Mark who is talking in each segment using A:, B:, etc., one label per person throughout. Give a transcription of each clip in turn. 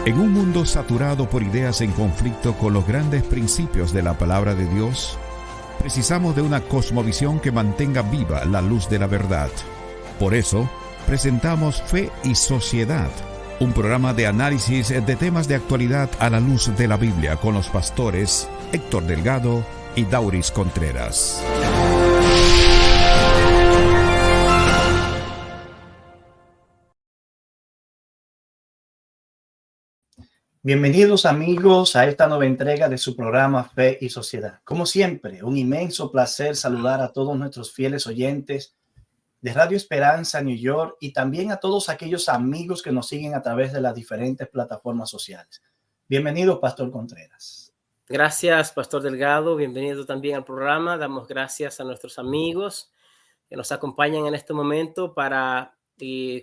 A: En un mundo saturado por ideas en conflicto con los grandes principios de la palabra de Dios, precisamos de una cosmovisión que mantenga viva la luz de la verdad. Por eso, presentamos Fe y Sociedad, un programa de análisis de temas de actualidad a la luz de la Biblia con los pastores Héctor Delgado y Dauris Contreras.
B: Bienvenidos amigos a esta nueva entrega de su programa Fe y Sociedad. Como siempre, un inmenso placer saludar a todos nuestros fieles oyentes de Radio Esperanza New York y también a todos aquellos amigos que nos siguen a través de las diferentes plataformas sociales. Bienvenido, Pastor Contreras.
C: Gracias, Pastor Delgado. Bienvenido también al programa. Damos gracias a nuestros amigos que nos acompañan en este momento para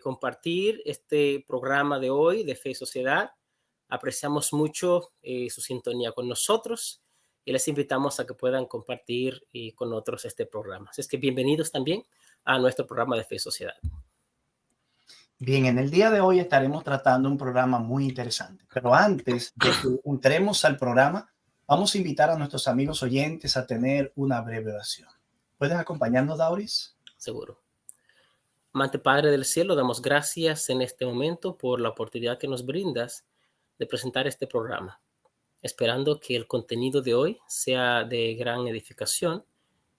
C: compartir este programa de hoy de Fe y Sociedad. Apreciamos mucho su sintonía con nosotros y les invitamos a que puedan compartir con otros este programa. Así es que bienvenidos también a nuestro programa de Fe y Sociedad.
B: Bien, en el día de hoy estaremos tratando un programa muy interesante, pero antes de que entremos al programa, vamos a invitar a nuestros amigos oyentes a tener una breve oración. ¿Pueden acompañarnos, Dauris?
C: Seguro. Amante Padre del Cielo, damos gracias en este momento por la oportunidad que nos brindas de presentar este programa, esperando que el contenido de hoy sea de gran edificación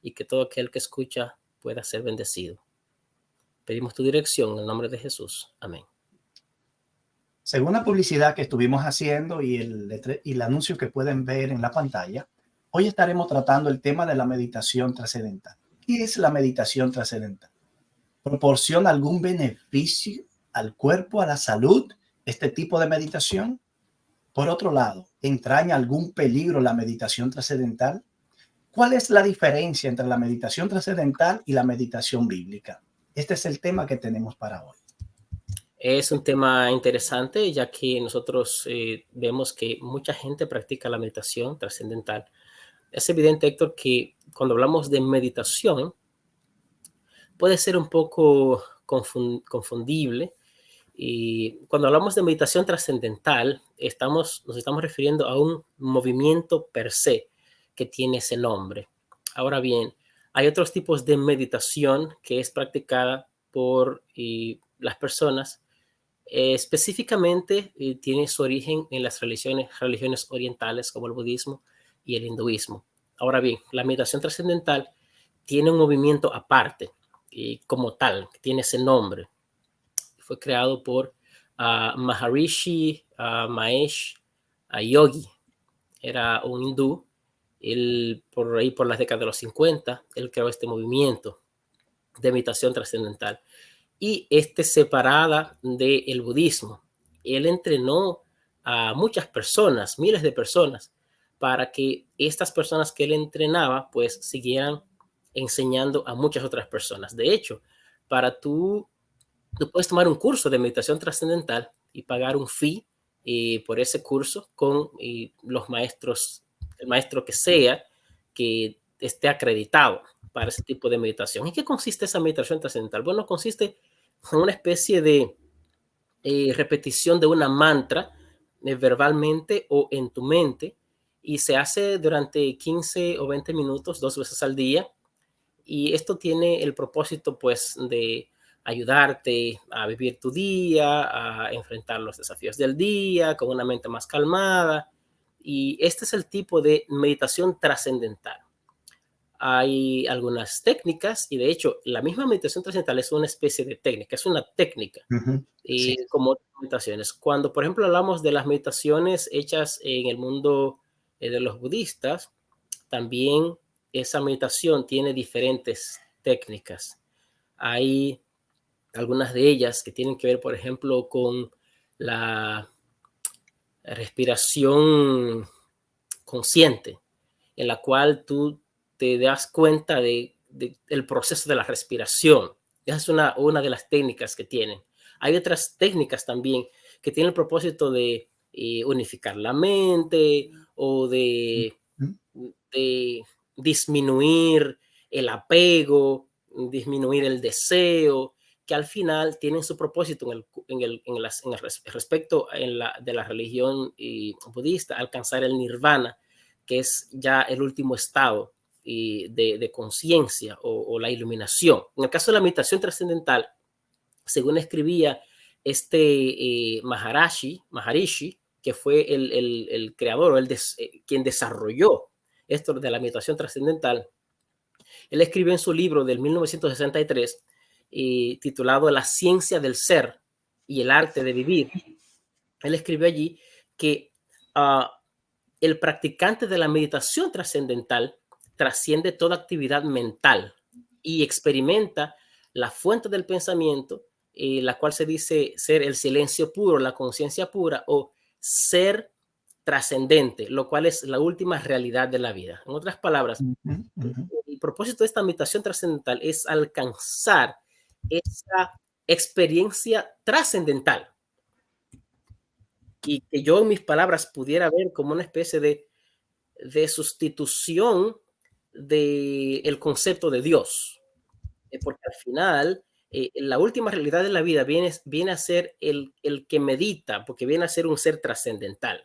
C: y que todo aquel que escucha pueda ser bendecido. Pedimos tu dirección en el nombre de Jesús. Amén.
B: Según la publicidad que estuvimos haciendo y el anuncio que pueden ver en la pantalla, hoy estaremos tratando el tema de la meditación trascendental. ¿Qué es la meditación trascendental? ¿Proporciona algún beneficio al cuerpo, a la salud, este tipo de meditación? Por otro lado, ¿entraña algún peligro la meditación trascendental? ¿Cuál es la diferencia entre la meditación trascendental y la meditación bíblica? Este es el tema que tenemos para hoy.
C: Es un tema interesante, ya que nosotros vemos que mucha gente practica la meditación trascendental. Es evidente, Héctor, que cuando hablamos de meditación puede ser un poco confundible. Y cuando hablamos de meditación trascendental, nos estamos refiriendo a un movimiento per se que tiene ese nombre. Ahora bien, hay otros tipos de meditación que es practicada por las personas. Específicamente tiene su origen en las religiones orientales como el budismo y el hinduismo. Ahora bien, la meditación trascendental tiene un movimiento aparte y como tal, que tiene ese nombre. Fue creado por Maharishi Mahesh Yogi. Era un hindú. Él, por ahí, por las décadas de los 50, él creó este movimiento de meditación trascendental. Y separada del budismo. Él entrenó a muchas personas, miles de personas, para que estas personas que él entrenaba, pues, siguieran enseñando a muchas otras personas. De hecho, tú puedes tomar un curso de meditación trascendental y pagar un fee por ese curso con los maestros, el maestro que sea, que esté acreditado para ese tipo de meditación. ¿En qué consiste esa meditación trascendental? Bueno, consiste en una especie de repetición de una mantra verbalmente o en tu mente, y se hace durante 15 o 20 minutos, 2 veces al día. Y esto tiene el propósito, pues, de ayudarte a vivir tu día, a enfrentar los desafíos del día con una mente más calmada. Y este es el tipo de meditación trascendental. Hay algunas técnicas, y de hecho la misma meditación trascendental es una especie de técnica, es una técnica,
B: Sí.
C: como otras meditaciones. Cuando, por ejemplo, hablamos de las meditaciones hechas en el mundo de los budistas, también esa meditación tiene diferentes técnicas. Hay algunas de ellas que tienen que ver, por ejemplo, con la respiración consciente, en la cual tú te das cuenta del proceso de la respiración. Esa es una de las técnicas que tienen. Hay otras técnicas también que tienen el propósito de unificar la mente o de disminuir el apego, disminuir el deseo, que al final tienen su propósito respecto de la religión budista, alcanzar el nirvana, que es ya el último estado de conciencia o la iluminación. En el caso de la meditación trascendental, según escribía Maharishi, que fue el creador, quien desarrolló esto de la meditación trascendental, él escribió en su libro del 1963, titulado La ciencia del ser y el arte de vivir. Él escribió allí que el practicante de la meditación trascendental trasciende toda actividad mental y experimenta la fuente del pensamiento, la cual se dice ser el silencio puro, la conciencia pura o ser trascendente, lo cual es la última realidad de la vida. En otras palabras, el propósito de esta meditación trascendental es alcanzar esa experiencia trascendental y que yo en mis palabras pudiera ver como una especie de sustitución del concepto de Dios, porque al final la última realidad de la vida viene a ser el que medita, porque viene a ser un ser trascendental.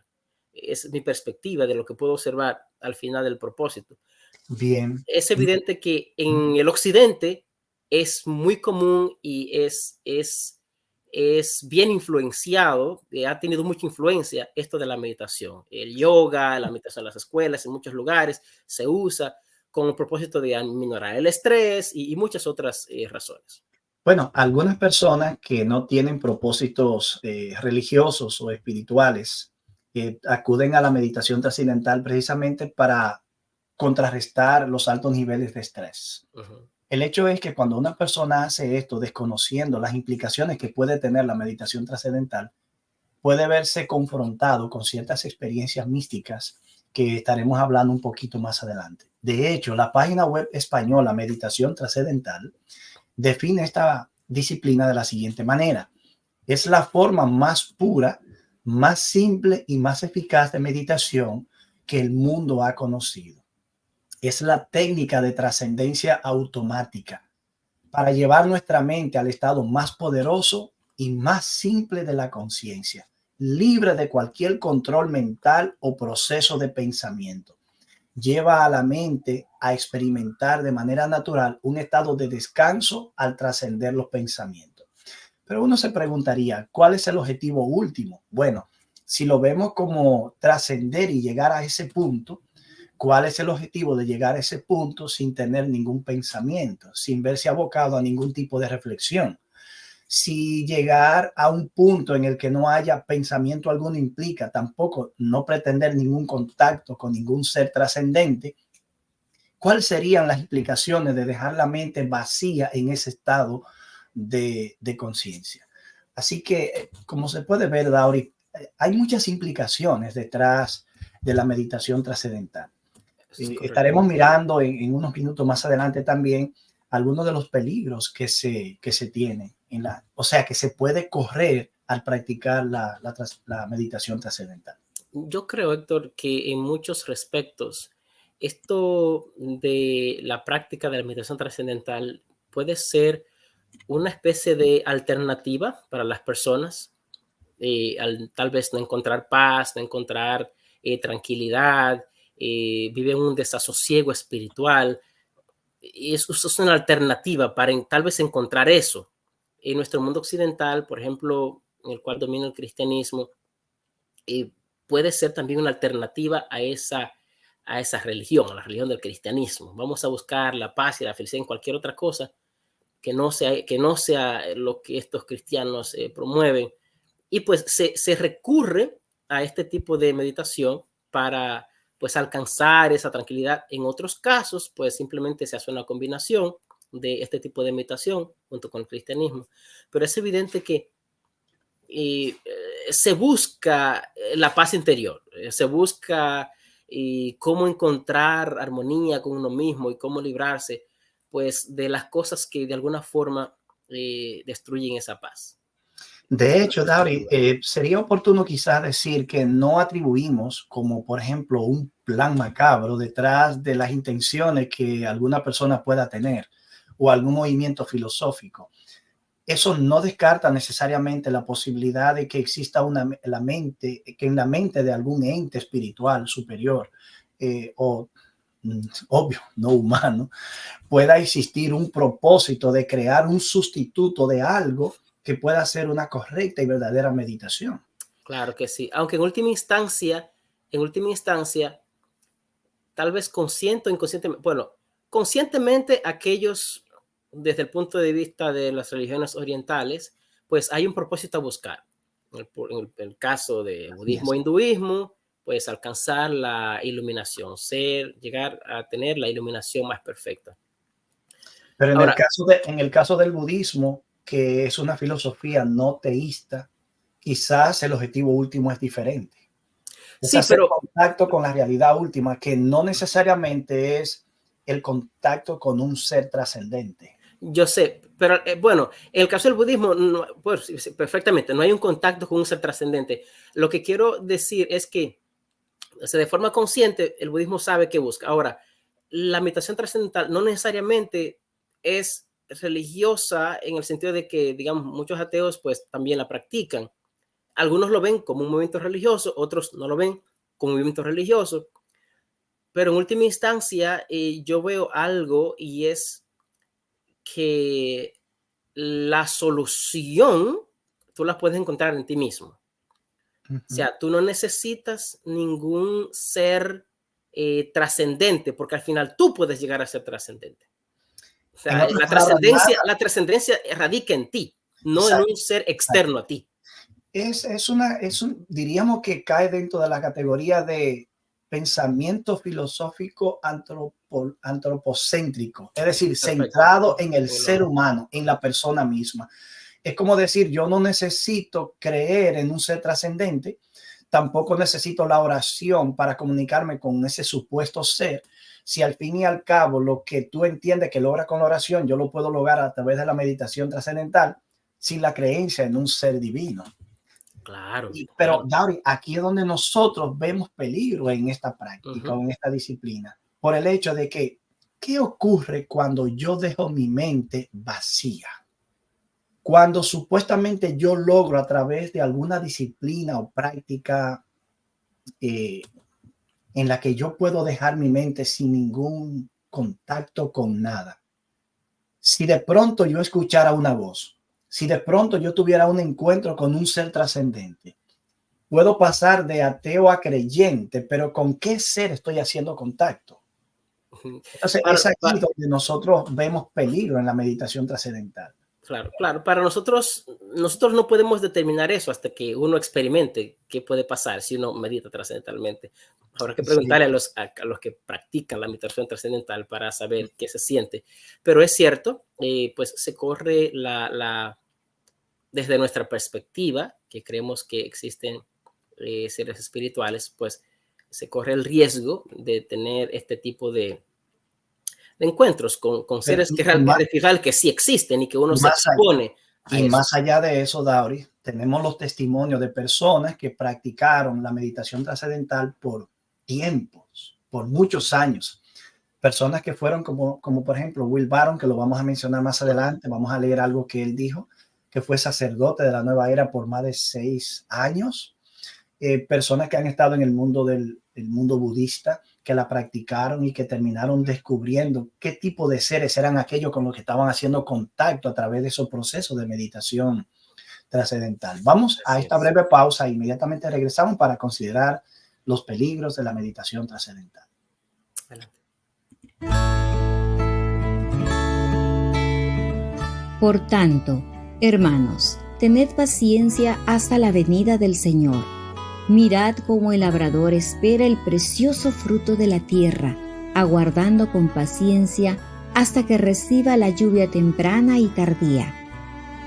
C: Es mi perspectiva de lo que puedo observar al final del propósito.
B: Bien.
C: Es evidente que en el occidente es muy común y es bien influenciado, ha tenido mucha influencia esto de la meditación. El yoga, la meditación en las escuelas, en muchos lugares se usa con el propósito de aminorar el estrés y muchas otras razones.
B: Bueno, algunas personas que no tienen propósitos religiosos o espirituales acuden a la meditación trascendental precisamente para contrarrestar los altos niveles de estrés. El hecho es que cuando una persona hace esto desconociendo las implicaciones que puede tener la meditación trascendental, puede verse confrontado con ciertas experiencias místicas que estaremos hablando un poquito más adelante. De hecho, la página web española Meditación Trascendental define esta disciplina de la siguiente manera: es la forma más pura, más simple y más eficaz de meditación que el mundo ha conocido. Es la técnica de trascendencia automática para llevar nuestra mente al estado más poderoso y más simple de la conciencia, libre de cualquier control mental o proceso de pensamiento. Lleva a la mente a experimentar de manera natural un estado de descanso al trascender los pensamientos. Pero uno se preguntaría, ¿cuál es el objetivo último? Bueno, si lo vemos como trascender y llegar a ese punto, ¿cuál es el objetivo de llegar a ese punto sin tener ningún pensamiento, sin verse abocado a ningún tipo de reflexión? Si llegar a un punto en el que no haya pensamiento alguno implica tampoco no pretender ningún contacto con ningún ser trascendente, ¿cuáles serían las implicaciones de dejar la mente vacía en ese estado de conciencia? Así que, como se puede ver, Dauri, hay muchas implicaciones detrás de la meditación trascendental. Estaremos mirando en unos minutos más adelante también algunos de los peligros que se tienen, o sea, que se puede correr al practicar la meditación trascendental.
C: Yo creo, Héctor, que en muchos respectos esto de la práctica de la meditación trascendental puede ser una especie de alternativa para las personas, tal vez no encontrar paz, no encontrar tranquilidad, viven un desasosiego espiritual. Eso es una alternativa para tal vez encontrar eso. En nuestro mundo occidental, por ejemplo, en el cual domina el cristianismo, puede ser también una alternativa a esa religión, a la religión del cristianismo. Vamos a buscar la paz y la felicidad en cualquier otra cosa que no sea lo que estos cristianos promueven. Y pues se recurre a este tipo de meditación para pues alcanzar esa tranquilidad. En otros casos, pues simplemente se hace una combinación de este tipo de meditación junto con el cristianismo. Pero es evidente que se busca la paz interior, se busca cómo encontrar armonía con uno mismo y cómo librarse pues de las cosas que de alguna forma destruyen esa paz.
B: De hecho, Dauri, sería oportuno quizás decir que no atribuimos como, por ejemplo, un plan macabro detrás de las intenciones que alguna persona pueda tener o algún movimiento filosófico. eso no descarta necesariamente la posibilidad de que exista que en la mente de algún ente espiritual superior obvio, no humano, pueda existir un propósito de crear un sustituto de algo que pueda ser una correcta y verdadera meditación.
C: Claro que sí, aunque en última instancia, tal vez consciente o inconscientemente, bueno, conscientemente aquellos, desde el punto de vista de las religiones orientales, pues hay un propósito a buscar. En el caso de budismo e hinduismo, pues alcanzar la iluminación, llegar a tener la iluminación más perfecta.
B: Pero ahora, en el caso del budismo, que es una filosofía no teísta, quizás el objetivo último es diferente. Es hacer contacto con la realidad última, que no necesariamente es el contacto con un ser trascendente.
C: Yo sé, pero bueno, en el caso del budismo, pues, perfectamente, no hay un contacto con un ser trascendente. Lo que quiero decir es que, o sea, de forma consciente, el budismo sabe qué busca. Ahora, la meditación trascendental no necesariamente es religiosa en el sentido de que, digamos, muchos ateos pues también la practican. Algunos lo ven como un movimiento religioso, otros no lo ven como un movimiento religioso. Pero en última instancia, yo veo algo y es que la solución tú la puedes encontrar en ti mismo. O sea, tú no necesitas ningún ser trascendente, porque al final tú puedes llegar a ser trascendente. O sea, la trascendencia radica en ti, no en un ser externo a ti.
B: Diríamos que cae dentro de la categoría de pensamiento filosófico antropocéntrico, es decir, centrado en el ser humano, en la persona misma. Es como decir, yo no necesito creer en un ser trascendente, tampoco necesito la oración para comunicarme con ese supuesto ser. Si al fin y al cabo lo que tú entiendes que logras con la oración, yo lo puedo lograr a través de la meditación trascendental sin la creencia en un ser divino.
C: Claro.
B: Pero, Dauri, aquí es donde nosotros vemos peligro en esta práctica o en esta disciplina, por el hecho de que, ¿qué ocurre cuando yo dejo mi mente vacía? Cuando supuestamente yo logro a través de alguna disciplina o práctica en la que yo puedo dejar mi mente sin ningún contacto con nada. Si de pronto yo escuchara una voz, si de pronto yo tuviera un encuentro con un ser trascendente, puedo pasar de ateo a creyente, pero ¿con qué ser estoy haciendo contacto? Entonces, es aquí donde nosotros vemos peligro en la meditación trascendental.
C: Claro. Para nosotros no podemos determinar eso hasta que uno experimente qué puede pasar si uno medita trascendentalmente. Habrá que preguntarle a los que practican la meditación trascendental para saber qué se siente. Pero es cierto, pues se corre desde nuestra perspectiva, que creemos que existen seres espirituales, pues se corre el riesgo de tener este tipo de encuentros con seres que sí existen y que uno se expone a eso.
B: Más allá de eso, Dauri, tenemos los testimonios de personas que practicaron la meditación trascendental por tiempos, por muchos años. Personas que fueron como por ejemplo Will Barron, que lo vamos a mencionar más adelante. Vamos a leer algo que él dijo, que fue sacerdote de la Nueva Era por más de 6 años. Personas que han estado en el mundo del mundo budista, que la practicaron y que terminaron descubriendo qué tipo de seres eran aquellos con los que estaban haciendo contacto a través de esos procesos de meditación trascendental. Vamos a esta breve pausa e inmediatamente regresamos para considerar los peligros de la meditación trascendental.
D: Por tanto, hermanos, tened paciencia hasta la venida del Señor. Mirad cómo el labrador espera el precioso fruto de la tierra, aguardando con paciencia hasta que reciba la lluvia temprana y tardía.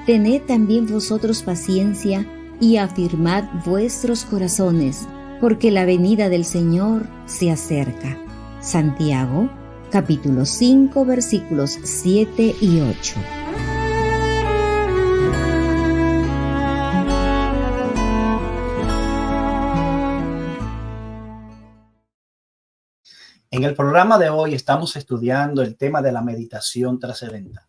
D: Tened también vosotros paciencia y afirmad vuestros corazones, porque la venida del Señor se acerca. Santiago, capítulo 5, versículos 7 y 8.
B: En el programa de hoy estamos estudiando el tema de la meditación trascendental.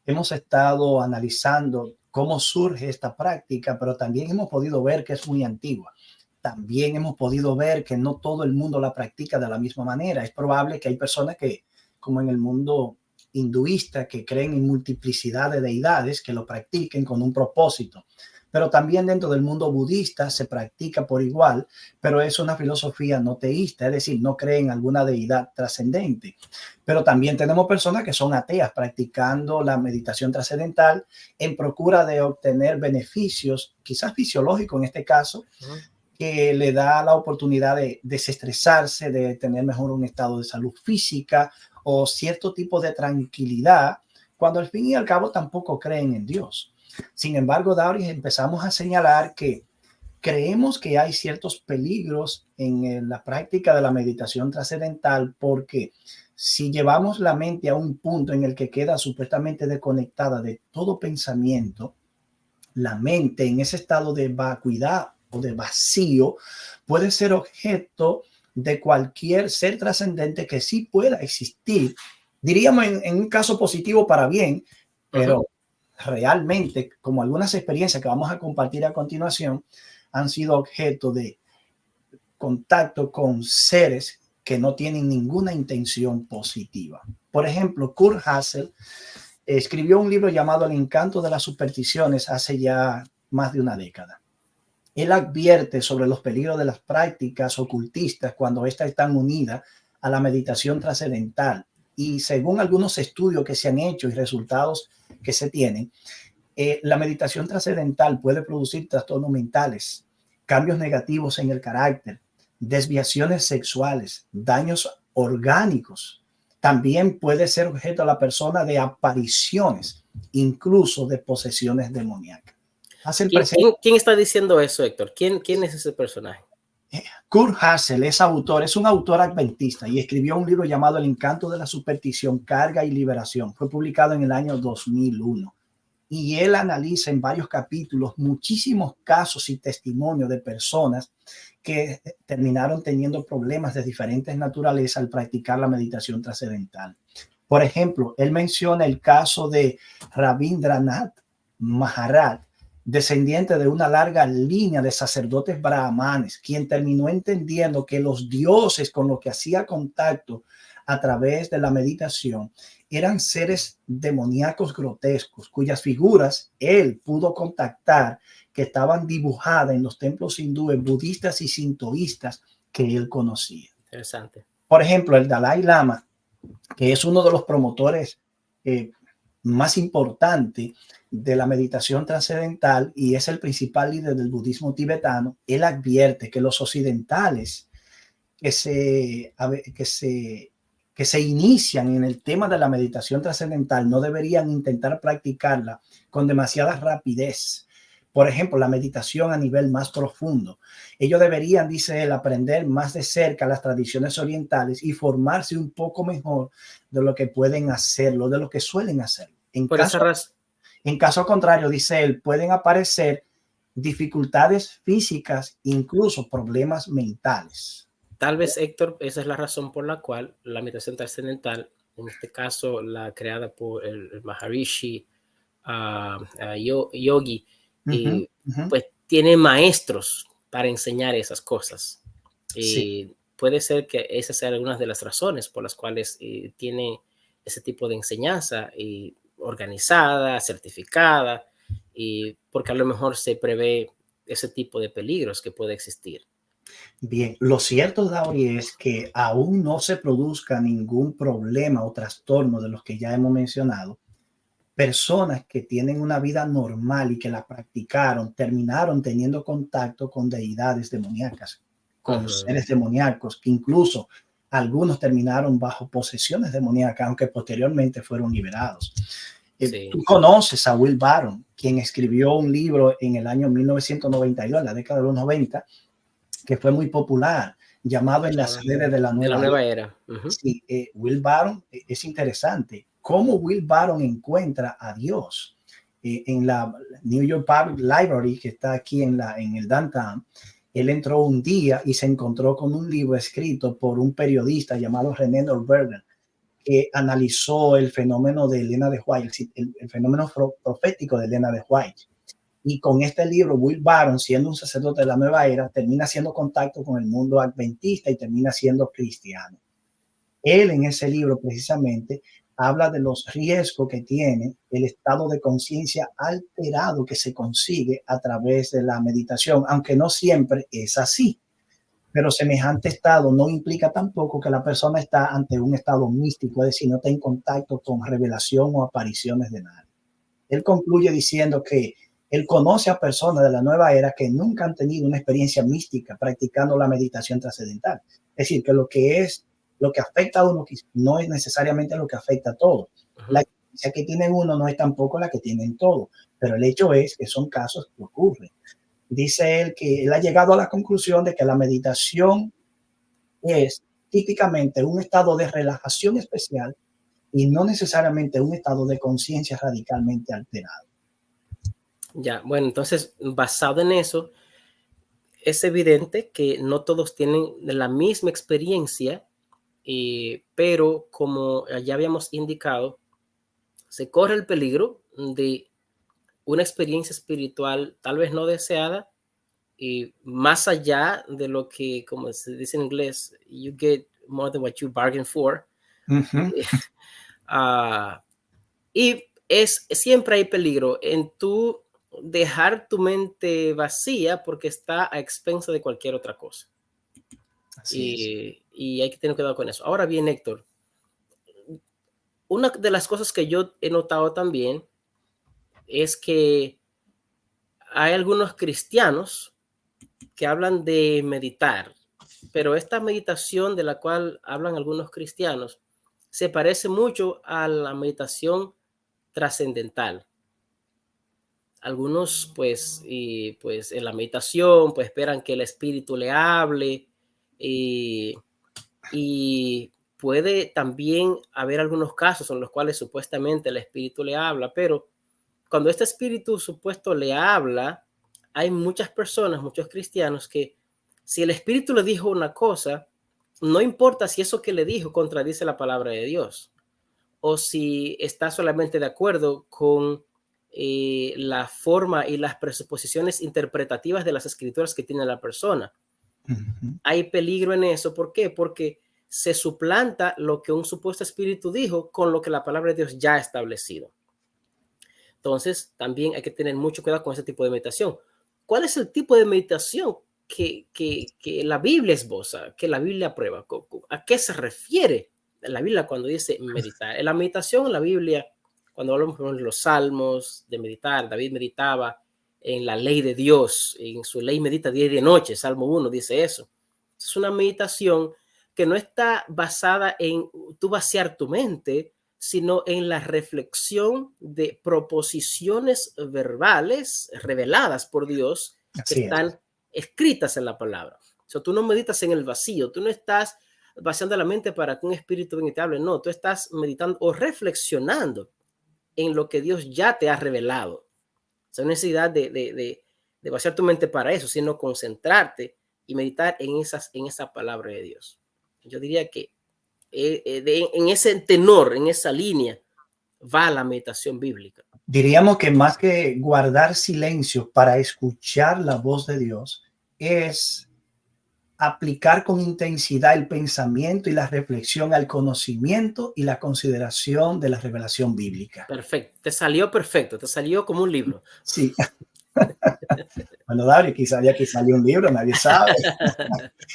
B: hemos estado analizando cómo surge esta práctica, pero también hemos podido ver que es muy antigua. También hemos podido ver que no todo el mundo la practica de la misma manera. Es probable que hay personas que, como en el mundo hinduista, que creen en multiplicidad de deidades, que lo practiquen con un propósito. Pero también dentro del mundo budista se practica por igual, pero es una filosofía no teísta, es decir, no creen en alguna deidad trascendente. Pero también tenemos personas que son ateas practicando la meditación trascendental en procura de obtener beneficios, quizás fisiológicos en este caso, que le da la oportunidad de desestresarse, de tener mejor un estado de salud física o cierto tipo de tranquilidad, cuando al fin y al cabo tampoco creen en Dios. Sin embargo, Dauris, empezamos a señalar que creemos que hay ciertos peligros en la práctica de la meditación trascendental, porque si llevamos la mente a un punto en el que queda supuestamente desconectada de todo pensamiento, la mente en ese estado de vacuidad o de vacío puede ser objeto de cualquier ser trascendente que sí pueda existir, diríamos en un caso positivo para bien, pero realmente, como algunas experiencias que vamos a compartir a continuación, han sido objeto de contacto con seres que no tienen ninguna intención positiva. Por ejemplo, Kurt Hassel escribió un libro llamado El encanto de las supersticiones hace ya más de una década. Él advierte sobre los peligros de las prácticas ocultistas cuando éstas están unidas a la meditación trascendental. Y según algunos estudios que se han hecho y resultados que se tienen, la meditación trascendental puede producir trastornos mentales, cambios negativos en el carácter, desviaciones sexuales, daños orgánicos. También puede ser objeto a la persona de apariciones, incluso de posesiones demoníacas.
C: ¿Quién está diciendo eso, Héctor? ¿Quién es ese personaje?
B: Kurt Hassel es un autor adventista y escribió un libro llamado El encanto de la superstición, carga y liberación. Fue publicado en el año 2001 y él analiza en varios capítulos muchísimos casos y testimonios de personas que terminaron teniendo problemas de diferentes naturalezas al practicar la meditación trascendental. Por ejemplo, él menciona el caso de Rabindranath Maharaj, descendiente de una larga línea de sacerdotes brahmanes, quien terminó entendiendo que los dioses con los que hacía contacto a través de la meditación eran seres demoníacos grotescos, cuyas figuras él pudo contactar, que estaban dibujadas en los templos hindúes, budistas y sintoístas que él conocía.
C: Interesante.
B: Por ejemplo, el Dalai Lama, que es uno de los promotores más importantes de la meditación trascendental y es el principal líder del budismo tibetano, él advierte que los occidentales que se inician en el tema de la meditación trascendental no deberían intentar practicarla con demasiada rapidez. Por ejemplo, la meditación a nivel más profundo. Ellos deberían, dice él, aprender más de cerca las tradiciones orientales y formarse un poco mejor de lo que pueden hacerlo, de lo que suelen hacerlo. En caso contrario, dice él, pueden aparecer dificultades físicas, incluso problemas mentales.
C: Tal vez, Héctor, esa es la razón por la cual la meditación trascendental, en este caso la creada por el Maharishi Yogi, pues tiene maestros para enseñar esas cosas. Sí. Puede ser que esas sean algunas de las razones por las cuales tiene ese tipo de enseñanza organizada, certificada, porque a lo mejor se prevé ese tipo de peligros que puede existir.
B: Bien, lo cierto, Dauri, es que aún no se produzca ningún problema o trastorno de los que ya hemos mencionado. Personas que tienen una vida normal y que la practicaron, terminaron teniendo contacto con deidades demoníacas, con seres demoníacos, que incluso algunos terminaron bajo posesiones demoníacas, aunque posteriormente fueron liberados. Sí. Tú conoces a Will Barron, quien escribió un libro en el año 1992, en la década de los 90, que fue muy popular, llamado En las redes de la nueva era. Sí, Will Barron es interesante. Cómo Will Barron encuentra a Dios. En la New York Public Library, que está aquí en el downtown, él entró un día y se encontró con un libro escrito por un periodista llamado René Norberger, que analizó el fenómeno de Elena de White, el fenómeno profético de Elena de White. Y con este libro, Will Barron, siendo un sacerdote de la nueva era, termina haciendo contacto con el mundo adventista y termina siendo cristiano. Él en ese libro precisamente habla de los riesgos que tiene el estado de conciencia alterado que se consigue a través de la meditación, aunque no siempre es así. Pero semejante estado no implica tampoco que la persona está ante un estado místico, es decir, no está en contacto con revelación o apariciones de nadie. Él concluye diciendo que él conoce a personas de la nueva era que nunca han tenido una experiencia mística practicando la meditación trascendental. Es decir, que lo que afecta a uno no es necesariamente lo que afecta a todos. La experiencia que tienen uno no es tampoco la que tienen todos, pero el hecho es que son casos que ocurren. Dice él que él ha llegado a la conclusión de que la meditación es típicamente un estado de relajación especial y no necesariamente un estado de conciencia radicalmente alterado.
C: Ya, bueno, entonces, basado en eso, es evidente que no todos tienen la misma experiencia, pero como ya habíamos indicado, se corre el peligro de una experiencia espiritual tal vez no deseada, y más allá de lo que, como se dice en inglés, you get more than what you bargained for. Y siempre hay peligro en tú dejar tu mente vacía porque está a expensa de cualquier otra cosa. Y hay que tener cuidado con eso. Ahora bien, Héctor, una de las cosas que yo he notado también es que hay algunos cristianos que hablan de meditar, pero esta meditación de la cual hablan algunos cristianos se parece mucho a la meditación trascendental. Algunos, pues en la meditación, pues esperan que el espíritu le hable, y puede también haber algunos casos en los cuales supuestamente el espíritu le habla, pero cuando este espíritu supuesto le habla, hay muchas personas, muchos cristianos, que si el espíritu le dijo una cosa, no importa si eso que le dijo contradice la palabra de Dios o si está solamente de acuerdo con la forma y las presuposiciones interpretativas de las escrituras que tiene la persona. Hay peligro en eso. ¿Por qué? Porque se suplanta lo que un supuesto espíritu dijo con lo que la palabra de Dios ya ha establecido. Entonces, también hay que tener mucho cuidado con ese tipo de meditación. ¿Cuál es el tipo de meditación que la Biblia esboza, que la Biblia aprueba? ¿A qué se refiere la Biblia cuando dice meditar? En la meditación en la Biblia, cuando hablamos de los salmos, de meditar, David meditaba en la ley de Dios, en su ley medita día y de noche, Salmo 1 dice eso. Es una meditación que no está basada en tú vaciar tu mente, sino en la reflexión de proposiciones verbales reveladas por Dios que están escritas en la palabra. O sea, tú no meditas en el vacío, tú no estás vaciando la mente para que un espíritu venga y te hable, no, tú estás meditando o reflexionando en lo que Dios ya te ha revelado. O sea, no hay necesidad de vaciar tu mente para eso, sino concentrarte y meditar en esa palabra de Dios. Yo diría que en ese tenor, en esa línea, va la meditación bíblica.
B: Diríamos que más que guardar silencio para escuchar la voz de Dios, es aplicar con intensidad el pensamiento y la reflexión al conocimiento y la consideración de la revelación bíblica.
C: Perfecto, te salió perfecto, te salió como un libro.
B: Sí. Bueno, Dauri, quizá ya que salió un libro, nadie sabe.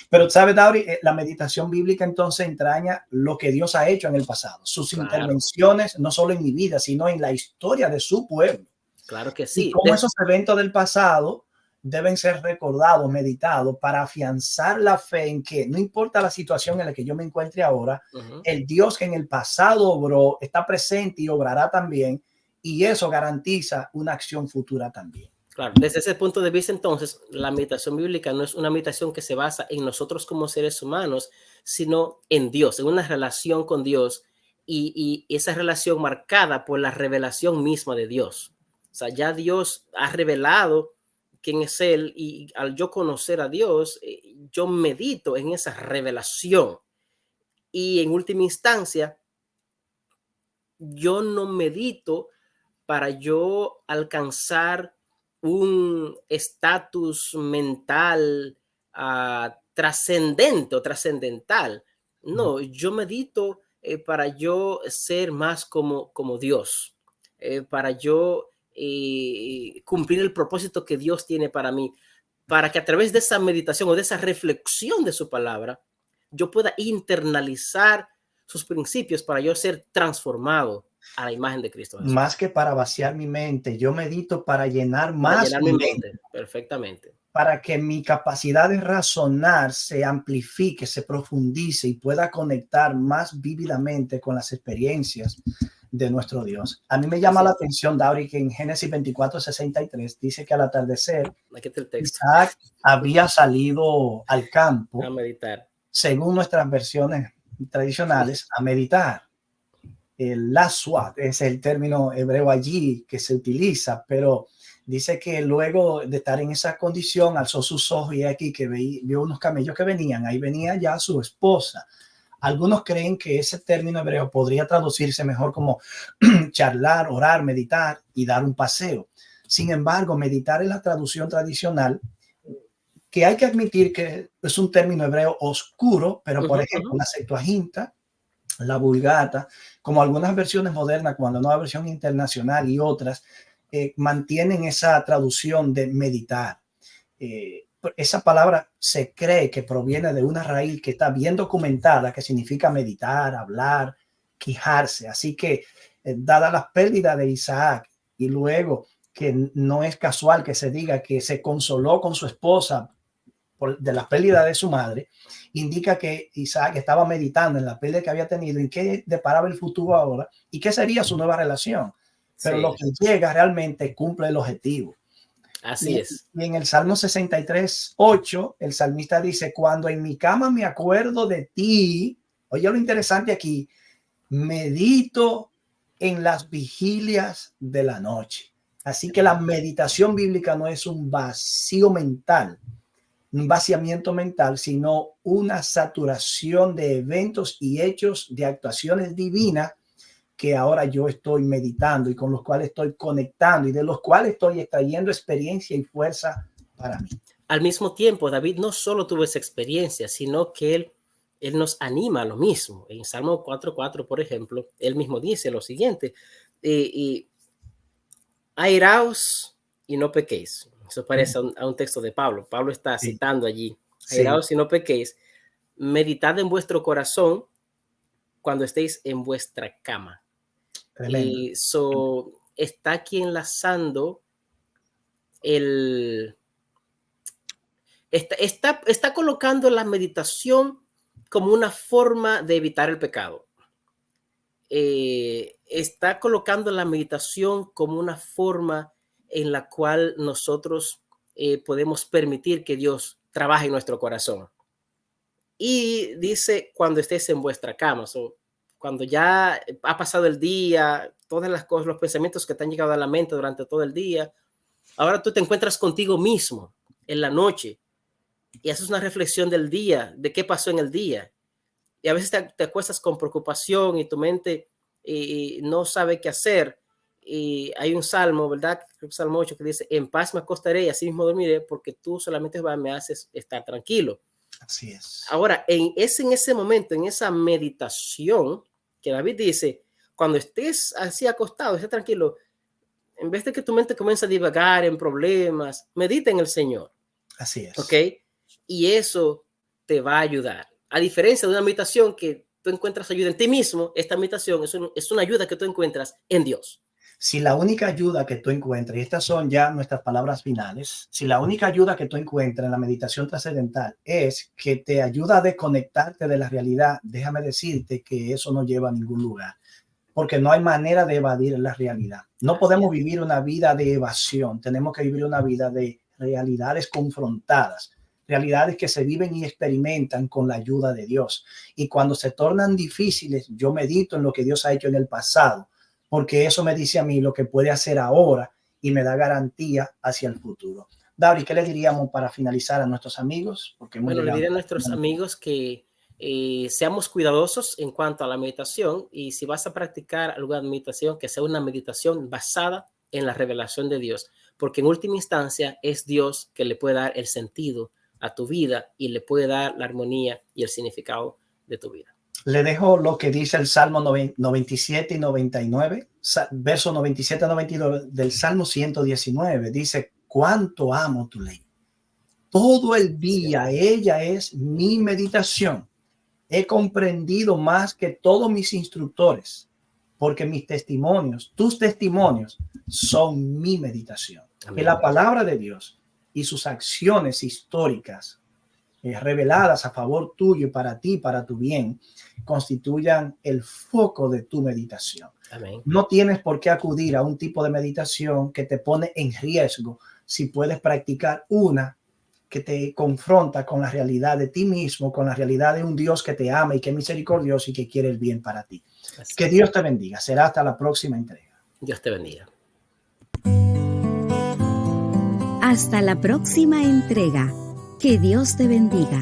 B: Pero, ¿sabe, Dauri? La meditación bíblica entonces entraña lo que Dios ha hecho en el pasado, sus intervenciones, no solo en mi vida, sino en la historia de su pueblo.
C: Claro que sí.
B: Y cómo esos eventos del pasado deben ser recordados, meditados, para afianzar la fe en que no importa la situación en la que yo me encuentre ahora, el Dios que en el pasado obró está presente y obrará también, y eso garantiza una acción futura también.
C: Claro, desde ese punto de vista, entonces, la meditación bíblica no es una meditación que se basa en nosotros como seres humanos, sino en Dios, en una relación con Dios, y esa relación marcada por la revelación misma de Dios. O sea, ya Dios ha revelado quién es Él, y al yo conocer a Dios, yo medito en esa revelación. Y en última instancia, yo no medito para yo alcanzar un estatus mental trascendente o trascendental. No, yo medito para yo ser más como Dios, para yo cumplir el propósito que Dios tiene para mí, para que a través de esa meditación o de esa reflexión de su palabra, yo pueda internalizar sus principios para yo ser transformado a la imagen de Cristo Jesús.
B: Más que para vaciar mi mente, yo medito para llenar
C: Para
B: más
C: llenar mi mente, perfectamente.
B: para que mi capacidad de razonar se amplifique, se profundice y pueda conectar más vívidamente con las experiencias de nuestro Dios. A mí me llama la atención, Dauri, que en Génesis 24:63 dice que al atardecer
C: Aquí está el texto.
B: Isaac había salido al campo,
C: A meditar.
B: según nuestras versiones tradicionales, a meditar. El laswat es el término hebreo allí que se utiliza, pero dice que luego de estar en esa condición alzó sus ojos y aquí que vio unos camellos que venían, ahí venía ya su esposa. Algunos creen que ese término hebreo podría traducirse mejor como charlar, orar, meditar y dar un paseo. Sin embargo, meditar es la traducción tradicional, que hay que admitir que es un término hebreo oscuro, pero por ejemplo, la Septuaginta, la Vulgata, como algunas versiones modernas, como la nueva versión internacional y otras, mantienen esa traducción de meditar. Esa palabra se cree que proviene de una raíz que está bien documentada, que significa meditar, hablar, quejarse. Así que, dada la pérdida de Isaac y luego que no es casual que se diga que se consoló con su esposa de la pérdida de su madre, indica que Isaac estaba meditando en la pérdida que había tenido y qué deparaba el futuro ahora y qué sería su nueva relación. Pero lo que llega realmente cumple el objetivo.
C: Así es.
B: Y en el Salmo 63:8, el salmista dice: cuando en mi cama me acuerdo de ti, oye lo interesante aquí, medito en las vigilias de la noche. Así que la meditación bíblica no es un vacío mental, un vaciamiento mental, sino una saturación de eventos y hechos de actuaciones divinas que ahora yo estoy meditando y con los cuales estoy conectando y de los cuales estoy extrayendo experiencia y fuerza para mí.
C: Al mismo tiempo, David no solo tuvo esa experiencia, sino que él nos anima a lo mismo. En Salmo 4:4, por ejemplo, él mismo dice lo siguiente: airaos y no pequéis. Eso parece a un texto de Pablo. Pablo está citando allí: airaos y no pequéis, meditad en vuestro corazón cuando estéis en vuestra cama. Y está aquí enlazando está colocando la meditación como una forma de evitar el pecado. Está colocando la meditación como una forma en la cual nosotros podemos permitir que Dios trabaje en nuestro corazón. Y dice: cuando estés en vuestra cama, cuando ya ha pasado el día, todas las cosas, los pensamientos que te han llegado a la mente durante todo el día, ahora tú te encuentras contigo mismo en la noche y haces una reflexión del día, de qué pasó en el día. Y a veces te acuestas con preocupación y tu mente no sabe qué hacer. Y hay un salmo, ¿verdad? Salmo 8, que dice: en paz me acostaré y así mismo dormiré, porque tú solamente me haces estar tranquilo.
B: Así es.
C: Ahora, en ese momento, en esa meditación que David dice, cuando estés así acostado, estés tranquilo, en vez de que tu mente comience a divagar en problemas, medita en el Señor.
B: Así es.
C: ¿Ok? Y eso te va a ayudar. A diferencia de una meditación que tú encuentras ayuda en ti mismo, esta meditación es una ayuda que tú encuentras en Dios.
B: Si la única ayuda que tú encuentras, y estas son ya nuestras palabras finales, si la única ayuda que tú encuentras en la meditación trascendental es que te ayuda a desconectarte de la realidad, déjame decirte que eso no lleva a ningún lugar, porque no hay manera de evadir la realidad. No podemos vivir una vida de evasión, tenemos que vivir una vida de realidades confrontadas, realidades que se viven y experimentan con la ayuda de Dios. Y cuando se tornan difíciles, yo medito en lo que Dios ha hecho en el pasado, porque eso me dice a mí lo que puede hacer ahora y me da garantía hacia el futuro. Dauri, ¿qué le diríamos para finalizar a nuestros amigos? Porque
C: le diré a nuestros amigos que seamos cuidadosos en cuanto a la meditación, y si vas a practicar alguna meditación, que sea una meditación basada en la revelación de Dios, porque en última instancia es Dios que le puede dar el sentido a tu vida y le puede dar la armonía y el significado de tu vida.
B: Le dejo lo que dice el Salmo 97 y 99, verso 97 a 99 del Salmo 119. Dice: cuánto amo tu ley. Todo el día ella es mi meditación. He comprendido más que todos mis instructores, porque mis testimonios, tus testimonios, son mi meditación. Amén. Que la palabra de Dios y sus acciones históricas reveladas a favor tuyo y para ti, para tu bien, constituyan el foco de tu meditación.
C: Amén.
B: No tienes por qué acudir a un tipo de meditación que te pone en riesgo si puedes practicar una que te confronta con la realidad de ti mismo, con la realidad de un Dios que te ama y que es misericordioso y que quiere el bien para ti. Así. Que Dios te bendiga. Será hasta la próxima entrega.
C: Dios te bendiga.
D: Hasta la próxima entrega. Que Dios te bendiga.